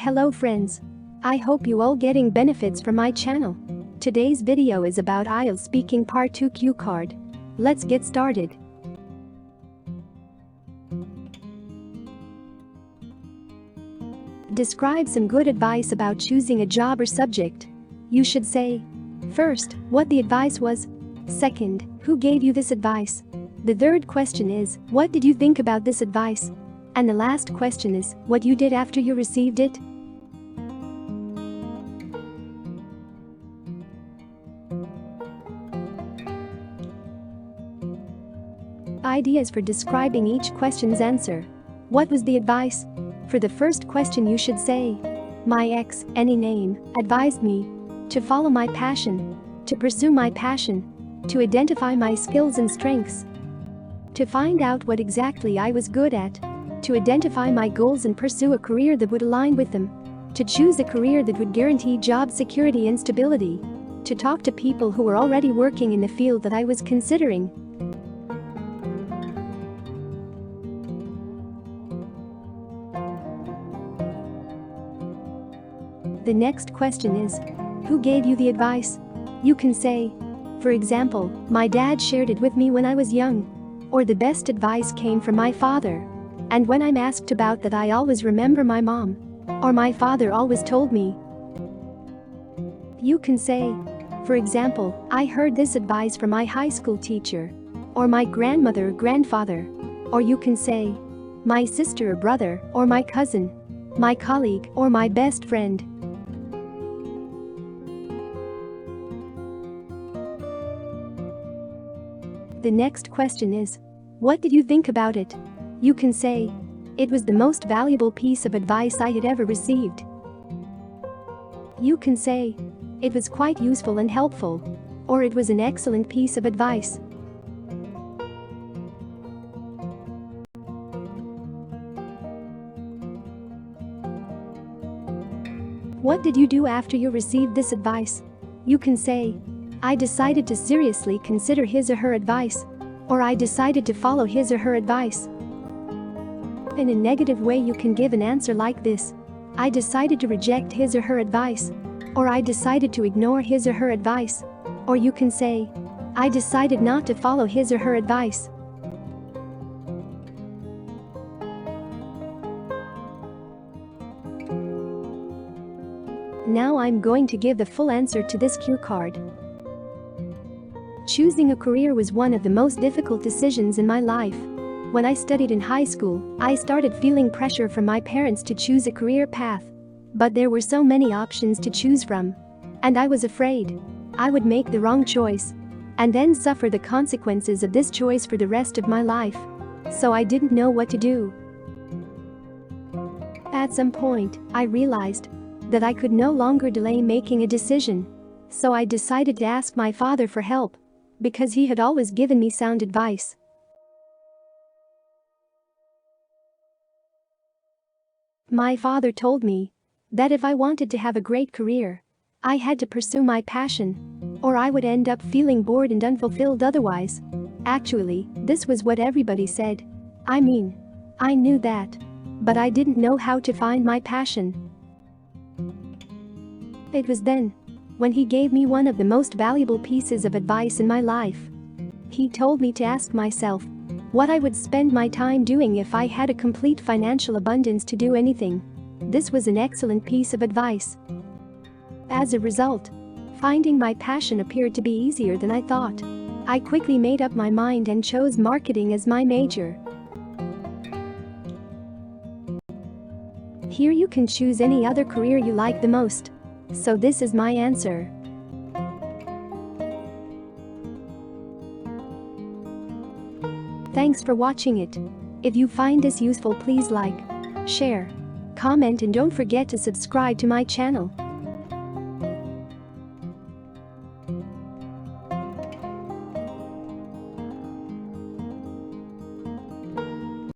Hello friends. I hope you all getting benefits from my channel. Today's video is about IELTS speaking part 2 cue card. Let's get started. Describe some good advice about choosing a job or subject. You should say, first, what the advice was. Second, who gave you this advice? The third question is, what did you think about this advice? And the last question is, what you did after you received it? Ideas for describing each question's answer. What was the advice? For the first question you should say, my ex, any name, advised me to follow my passion, to pursue my passion, to identify my skills and strengths, to find out what exactly I was good at, to identify my goals and pursue a career that would align with them, to choose a career that would guarantee job security and stability, to talk to people who were already working in the field that I was considering. The next question is, who gave you the advice? You can say, for example, my dad shared it with me when I was young, or the best advice came from my father. And when I'm asked about that, I always remember my mom, or my father always told me. You can say, for example, I heard this advice from my high school teacher, or my grandmother or grandfather. Or you can say, my sister or brother, or my cousin, my colleague, or my best friend. The next question is, what did you think about it? You can say, it was the most valuable piece of advice I had ever received. You can say, it was quite useful and helpful, or it was an excellent piece of advice. What did you do after you received this advice? You can say, I decided to seriously consider his or her advice, or I decided to follow his or her advice. In a negative way, you can give an answer like this, I decided to reject his or her advice, or I decided to ignore his or her advice, or you can say, I decided not to follow his or her advice. Now I'm going to give the full answer to this cue card. Choosing a career was one of the most difficult decisions in my life. When I studied in high school, I started feeling pressure from my parents to choose a career path. But there were so many options to choose from. And I was afraid I would make the wrong choice and then suffer the consequences of this choice for the rest of my life. So I didn't know what to do. At some point, I realized that I could no longer delay making a decision. So I decided to ask my father for help, because he had always given me sound advice. My father told me that if I wanted to have a great career, I had to pursue my passion, or I would end up feeling bored and unfulfilled otherwise. Actually, this was what everybody said. I mean, I knew that, but I didn't know how to find my passion. It was then when he gave me one of the most valuable pieces of advice in my life. He told me to ask myself what I would spend my time doing if I had a complete financial abundance to do anything. This was an excellent piece of advice. As a result, finding my passion appeared to be easier than I thought. I quickly made up my mind and chose marketing as my major. Here you can choose any other career you like the most. So this is my answer. Thanks for watching it. If you find this useful, please like, share, comment and don't forget to subscribe to my channel.